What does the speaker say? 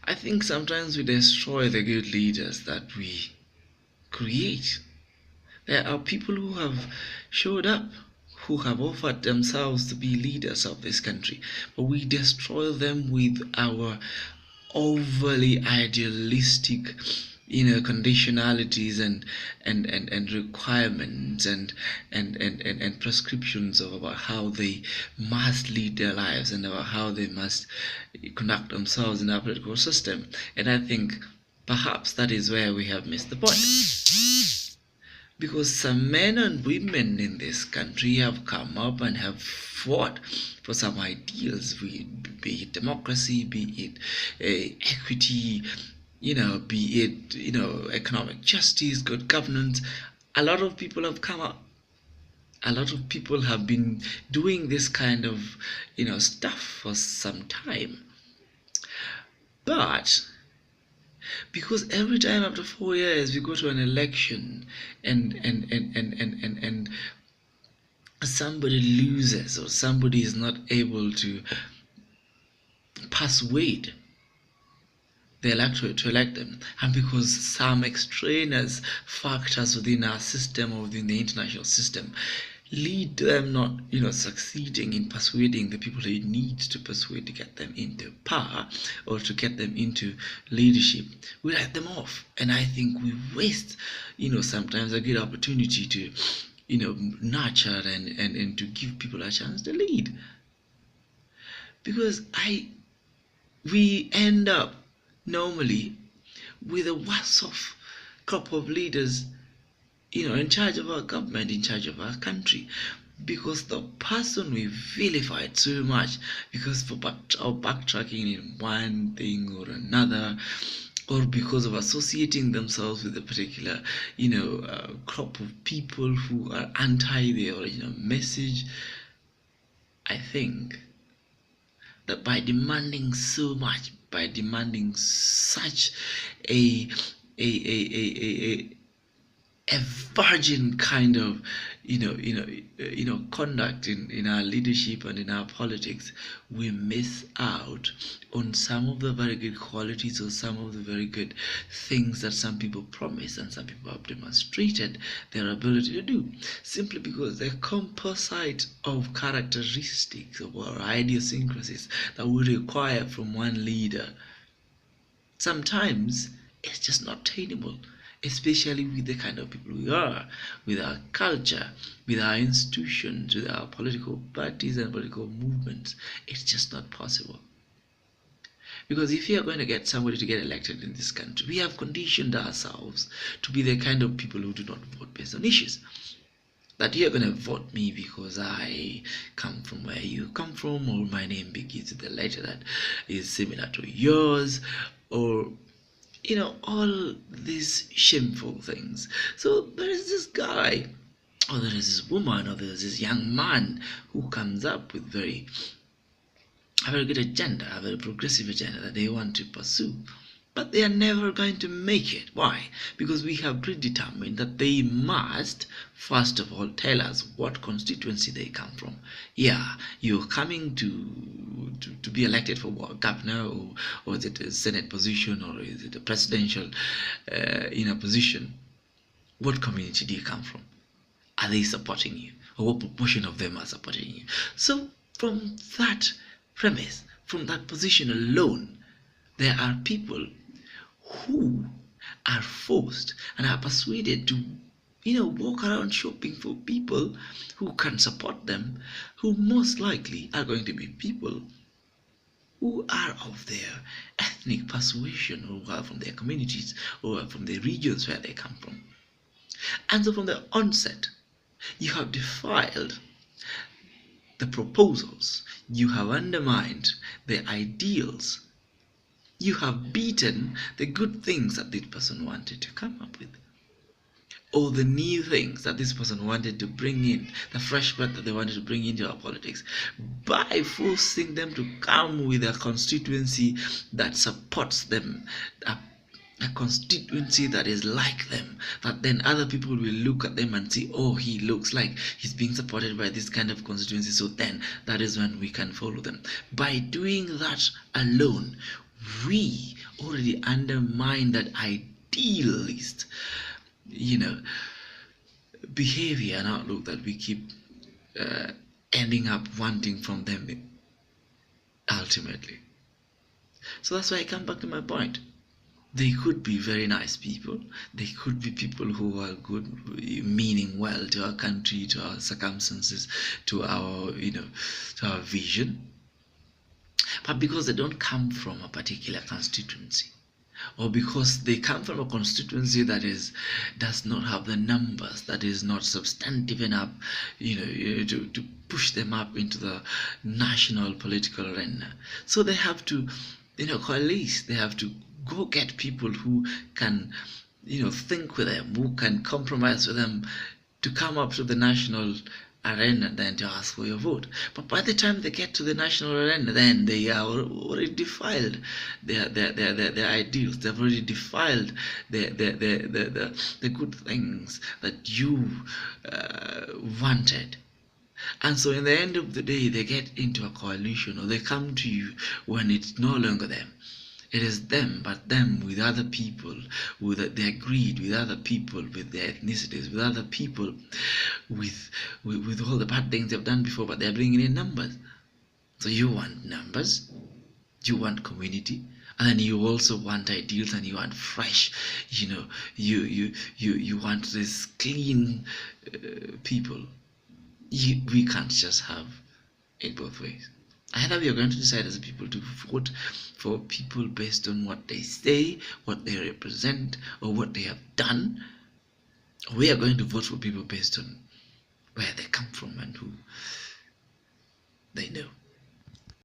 I think sometimes we destroy the good leaders that we create. There are people who have showed up, who have offered themselves to be leaders of this country, but we destroy them with our overly idealistic, conditionalities and requirements and prescriptions of about how they must lead their lives and about how they must conduct themselves in our political system. And I think perhaps that is where we have missed the point, because some men and women in this country have come up and have fought for some ideals, be it democracy, be it equity, be it economic justice, good governance. A lot of people have come up. A lot of people have been doing this kind of stuff for some time, but because every time after 4 years we go to an election and somebody loses or somebody is not able to persuade the electorate to elect them, and because some extraneous factors within our system or within the international system lead them not succeeding in persuading the people they need to persuade to get them into power or to get them into leadership, we write them off. And I think we waste sometimes a good opportunity to nurture and to give people a chance to lead, because we end up normally with a worse off crop of leaders in charge of our government, in charge of our country, because the person we vilified so much because for backtracking in one thing or another, or because of associating themselves with a particular crop of people who are anti the original message. I think that by demanding so much, by demanding such a virgin kind of conduct in our leadership and in our politics, we miss out on some of the very good qualities or some of the very good things that some people promise and some people have demonstrated their ability to do, simply because the composite of characteristics or idiosyncrasies that we require from one leader sometimes it's just not attainable, especially with the kind of people we are, with our culture, with our institutions, with our political parties and political movements. It's just not possible. Because if you are going to get somebody to get elected in this country, we have conditioned ourselves to be the kind of people who do not vote based on issues. That you're going to vote me because I come from where you come from, or my name begins with a letter that is similar to yours, or all these shameful things. So there is this guy, or there is this woman, or there is this young man who comes up with a very good agenda, a very progressive agenda that they want to pursue. But they are never going to make it. Why? Because we have predetermined that they must, first of all, tell us what constituency they come from. Yeah, you're coming to be elected for what, governor, or is it a Senate position, or is it a presidential position? What community do you come from? Are they supporting you? Or what proportion of them are supporting you? So from that premise, from that position alone, there are people who are forced and are persuaded to walk around shopping for people who can support them, who most likely are going to be people who are of their ethnic persuasion, or who are from their communities, or from the regions where they come from. And so from the onset, you have defiled the proposals, you have undermined the ideals, you have beaten the good things that this person wanted to come up with, or the new things that this person wanted to bring in, the fresh blood that they wanted to bring into our politics, by forcing them to come with a constituency that supports them, a constituency that is like them, that then other people will look at them and see, oh, he looks like he's being supported by this kind of constituency, so then that is when we can follow them. By doing that alone, we already undermine that idealist, you know, behavior and outlook that we keep uh, ending up wanting from them ultimately. So that's why I come back to my point. They could be very nice people. They could be people who are good, meaning well to our country, to our circumstances, to our, to our vision. But because they don't come from a particular constituency, or because they come from a constituency does not have the numbers, that is not substantive enough, to push them up into the national political arena. So they have to, coalesce. They have to go get people who can, think with them, who can compromise with them, to come up to the national arena then to ask for your vote. But by the time they get to the national arena, then they are already defiled their ideals. They've already defiled the good things that you wanted. And so in the end of the day, they get into a coalition, or they come to you when it's no longer them. It is them, but them with other people, with their greed, with other people, with their ethnicities, with other people, with all the bad things they've done before, but they're bringing in numbers. So you want numbers, you want community, and then you also want ideals, and you want fresh, you want this clean people. We can't just have it both ways. Either we are going to decide as a people to vote for people based on what they say, what they represent, or what they have done, or we are going to vote for people based on where they come from and who they know.